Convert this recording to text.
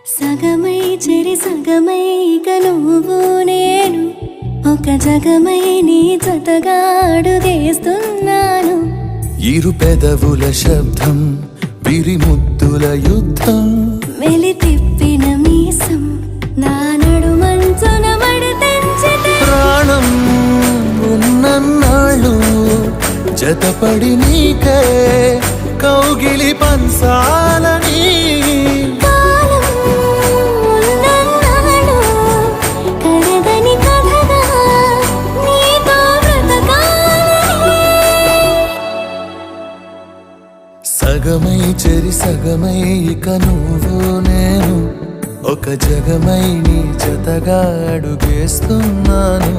సగమై చెరి సగమై ఇక నువ్వు నేను ఒక జగమై నీ జతగా అడుగేస్తున్నాను. ఇరు పెదవుల శబ్దం విరిముద్దుల యుద్ధం మెలి తిప్పిన మీసం నా నడుమంచున మడతెంచితే ప్రాణం ఉన్నన్నాళ్ళు జతపడి నీకే కౌగిలి పంచాలని కాలం ఉన్నన్నాడు కరగని కథగా నీతో బ్రతకాలని. సగమై చెరి సగమై ఇక నువ్వు నేను ఒక జగమై నీ జతగా అడుగేస్తున్నాను.